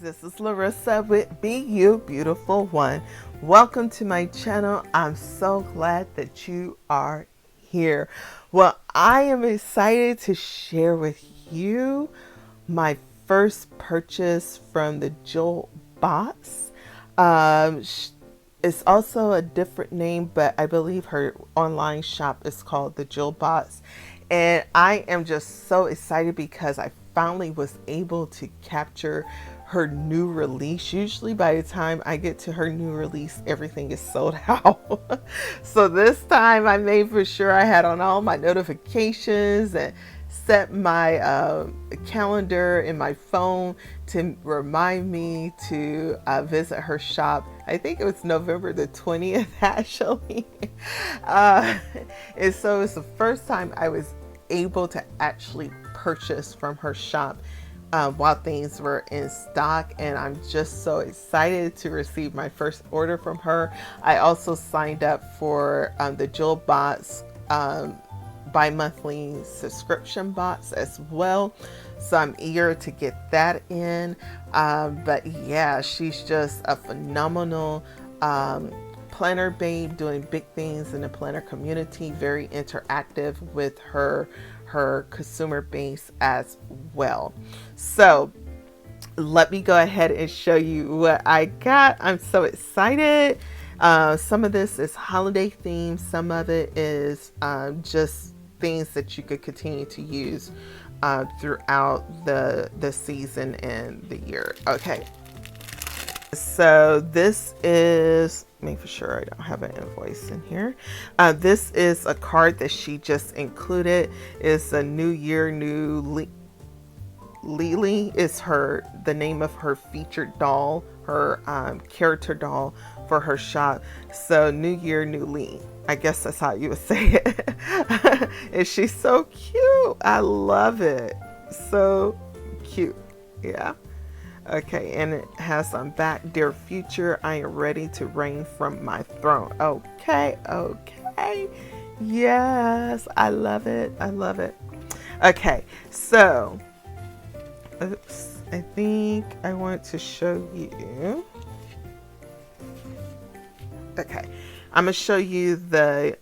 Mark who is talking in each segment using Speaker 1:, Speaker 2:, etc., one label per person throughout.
Speaker 1: This is Larrissa with Be You Beautiful One. Welcome to my channel. I'm so glad that you are here. Well, I am excited to share with you my first purchase from the Jewel Box. It's also a different name, but I believe her online shop is called the Jewel Box. And I am just so excited because I finally was able to capture her new release. Usually by the time I get to her new release, everything is sold out. So this time I made for sure I had on all my notifications and set my calendar in my phone to remind me to visit her shop. I think it was November the 20th actually. uh, and so it's the first time I was able to actually purchase from her shop while things were in stock, and I'm just so excited to receive my first order from her. I also signed up for the Jewel Box bi-monthly subscription box as well, so I'm eager to get that in. But yeah, she's just a phenomenal planner babe, doing big things in the planner community, very interactive with her consumer base as well. So let me go ahead and show you what I got. I'm so excited. Some of this is holiday themed, some of it is just things that you could continue to use throughout the season and the year. Okay, so this is, make for sure I don't have an invoice in here. This is a card that she just included. It's a New Year, New Lily is the name of her featured doll, her character doll for her shop. So New Year, New Lee. I guess that's how you would say it. And she's so cute. I love it. So cute. Yeah. Okay, and it has on back, "Dear future, I am ready to reign from my throne." Okay, okay. Yes, I love it. I love it. Okay, so, oops, I think I want to show you. Okay, I'm going to show you the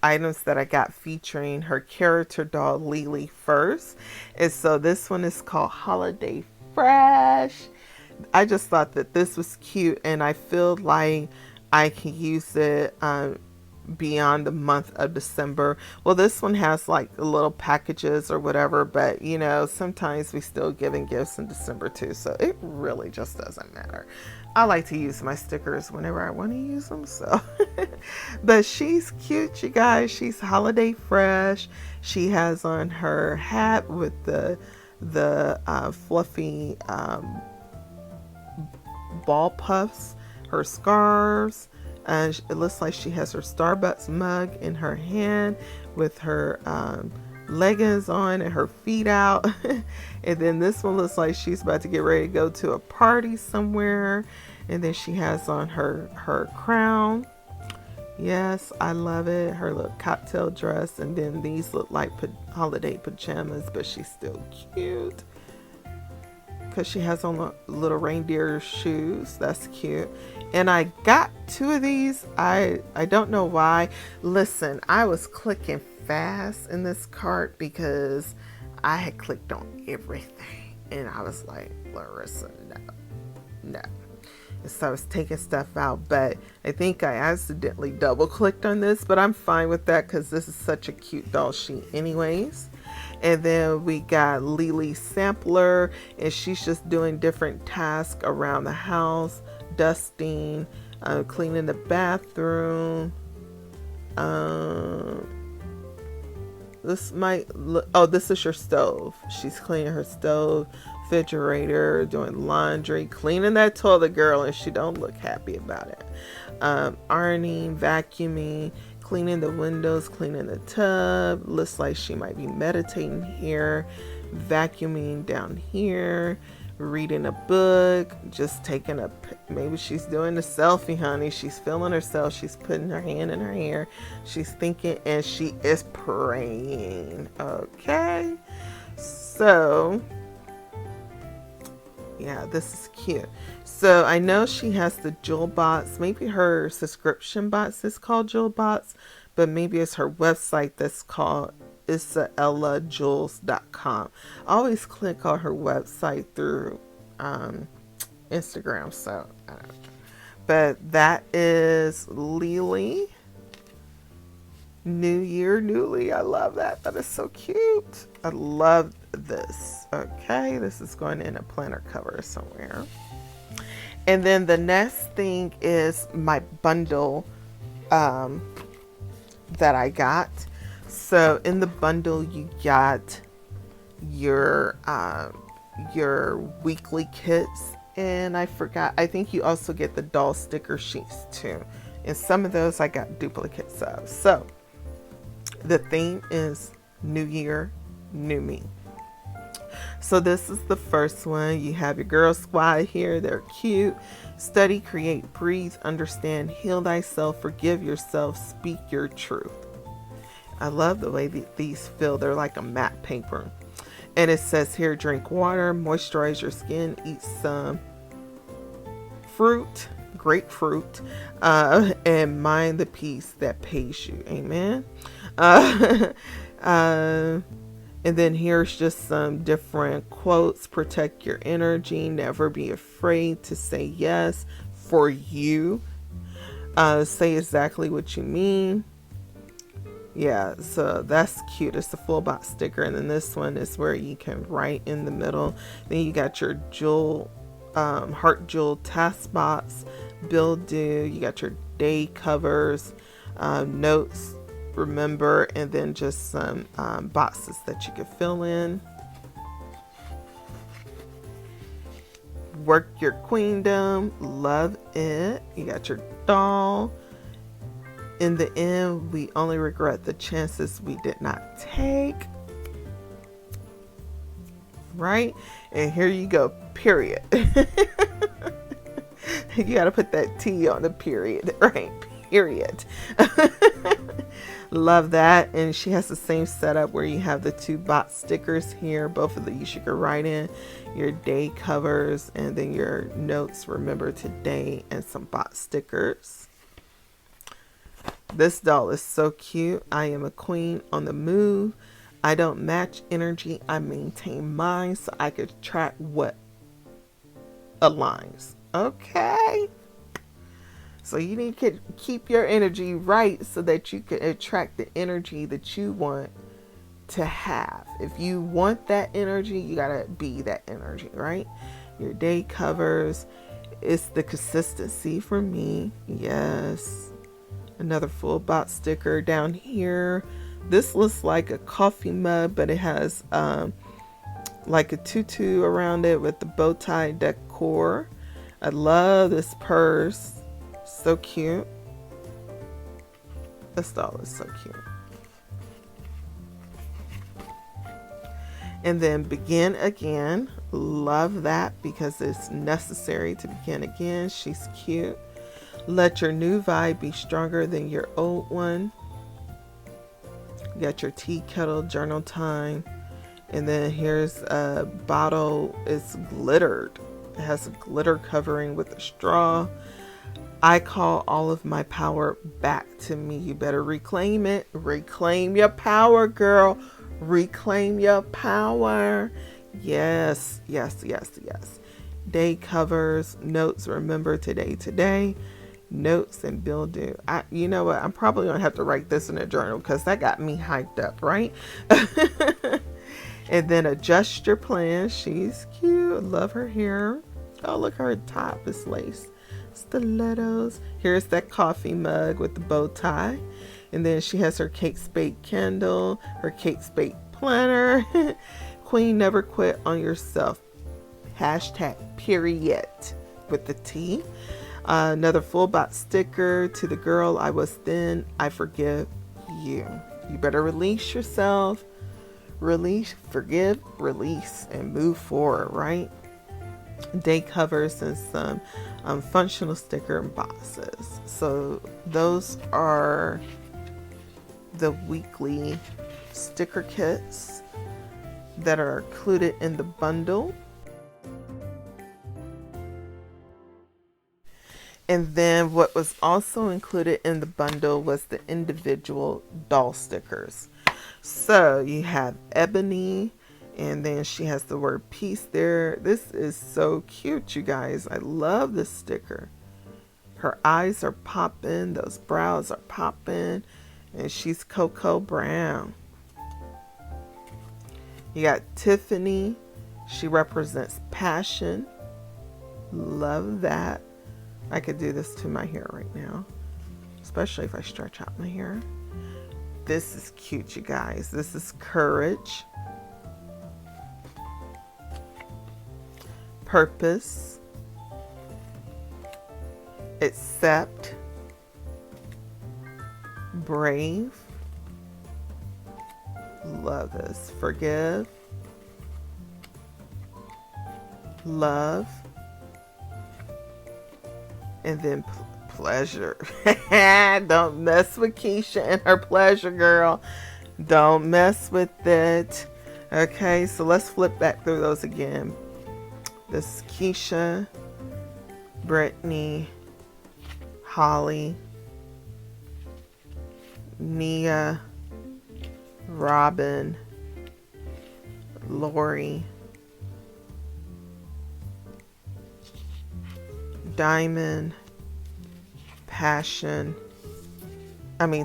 Speaker 1: items that I got featuring her character doll, Lily, first. And so this one is called Holiday Fresh. I just thought that this was cute, and I feel like I can use it beyond the month of December. Well, this one has like little packages or whatever, but you know, sometimes we still giving gifts in December too, so it really just doesn't matter. I like to use my stickers whenever I want to use them, so. But she's cute, you guys. She's holiday fresh. She has on her hat with the fluffy ball puffs, her scarves, and it looks like she has her Starbucks mug in her hand with her leggings on and her feet out. And then this one looks like she's about to get ready to go to a party somewhere. And then she has on her crown. Yes, I love it. Her little cocktail dress. And then these look like holiday pajamas, but she's still cute because she has on little reindeer shoes. That's cute. And I got two of these. I don't know why. Listen, I was clicking fast in this cart because I had clicked on everything. And I was like, Larrissa, no. So I was taking stuff out, but I think I accidentally double clicked on this, but I'm fine with that because this is such a cute doll sheet anyways. And then we got Lily Sampler, and she's just doing different tasks around the house, dusting, cleaning the bathroom. This might look, oh, this is your stove. She's cleaning her stove, refrigerator, doing laundry, cleaning that toilet, girl, and she don't look happy about it. Ironing, vacuuming, cleaning the windows, cleaning the tub. Looks like she might be meditating here, vacuuming down here, reading a book, just taking a, maybe she's doing a selfie, honey. She's feeling herself. She's putting her hand in her hair. She's thinking, and she is praying. Okay, so Yeah, this is cute. So I know she has the jewel box. Maybe her subscription box is called jewel box, but maybe it's her website that's called isaellajewels.com. I always click on her website through Instagram. So, but that is Lily. New Year, Newly. I love that. That is so cute. I love this. Okay, this is going in a planner cover somewhere. And then the next thing is my bundle that I got. So in the bundle, you got your weekly kits, and I forgot. I think you also get the doll sticker sheets too. And some of those I got duplicates of. So the theme is New Year, New Me. So this is the first one. You have your girl squad here. They're cute. Study, create, breathe, understand, heal thyself, forgive yourself, speak your truth. I love the way these feel. They're like a matte paper. And it says here, drink water, moisturize your skin, eat some fruit, grapefruit, and mind the peace that pays you. Amen. And then here's just some different quotes. Protect your energy. Never be afraid to say yes for you. Say exactly what you mean. Yeah, so that's cute. It's the full box sticker. And then this one is where you can write in the middle. Then you got your jewel, heart jewel task box, bill due. You got your day covers, notes, remember, and then just some boxes that you can fill in. Work your queendom. Love it. You got your doll. In the end, we only regret the chances we did not take. Right? And here you go. Period. You got to put that T on the period. Right? Period. Love that. And she has the same setup where you have the two box stickers here. Both of these you can write in your day covers and then your notes, remember today, and some box stickers. This doll is so cute. I am a queen on the move. I don't match energy. I maintain mine so I could track what aligns. Okay. So you need to keep your energy right so that you can attract the energy that you want to have. If you want that energy, you got to be that energy, right? Your day covers. It's the consistency for me. Yes. Another full box sticker down here. This looks like a coffee mug, but it has like a tutu around it with the bow tie decor. I love this purse. So cute. This doll is so cute. And then begin again. Love that because it's necessary to begin again. She's cute. Let your new vibe be stronger than your old one. You got your tea kettle, journal time. And then here's a bottle. It's glittered. It has a glitter covering with a straw. I call all of my power back to me. You better reclaim it. Reclaim your power, girl. Reclaim your power. Yes, yes, yes, yes. Day covers, notes, remember today. Notes and bill due. You know what? I'm probably gonna have to write this in a journal because that got me hyped up, right? And then adjust your plan. She's cute. Love her hair. Oh, look, her top is lace. Stilettos. Here's that coffee mug with the bow tie. And then she has her Kate Spade candle, her Kate Spade planner. Queen, never quit on yourself. Hashtag period with the T. Another full box sticker to the girl I was then. I forgive you. You better release yourself. Release, forgive, release, and move forward, right? Day covers and some functional sticker boxes. So those are the weekly sticker kits that are included in the bundle. And then what was also included in the bundle was the individual doll stickers. So you have Ebony, and then she has the word peace there. This is so cute, you guys. I love this sticker. Her eyes are popping, those brows are popping, and she's Cocoa Brown. You got Tiffany. She represents passion. Love that. I could do this to my hair right now, especially if I stretch out my hair. This is cute, you guys. This is Courage. Purpose. Accept. Brave. Love this. Forgive. Love. And then pleasure. Don't mess with Keisha and her pleasure, girl. Don't mess with it. Okay, so let's flip back through those again. This is Keisha, Brittany, Holly, Nia, Robin, Lori, Diamond,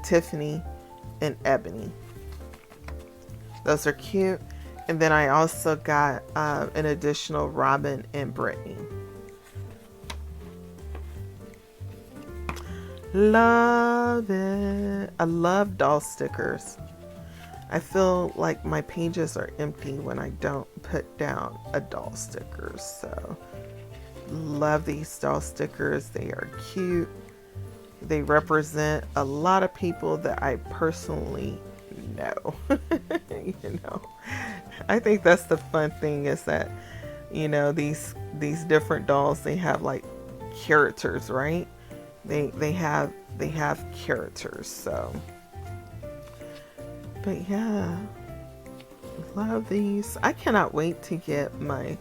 Speaker 1: Tiffany, and Ebony. Those are cute. And then I also got an additional Robin and Brittany. Love it. I love doll stickers. I feel like my pages are empty when I don't put down a doll sticker. So love these doll stickers. They are cute. They represent a lot of people that I personally know. You know, I think that's the fun thing, is that, you know, these different dolls, they have like characters, right? They have characters. So, but yeah, love these. I cannot wait to get my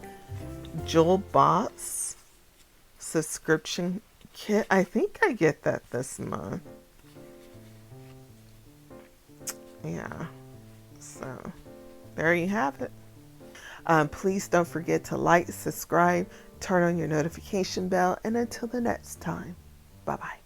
Speaker 1: Jewel Box subscription kit. I think I get that this month. Yeah, so there you have it. Please don't forget to like, subscribe, turn on your notification bell, and until the next time, bye-bye.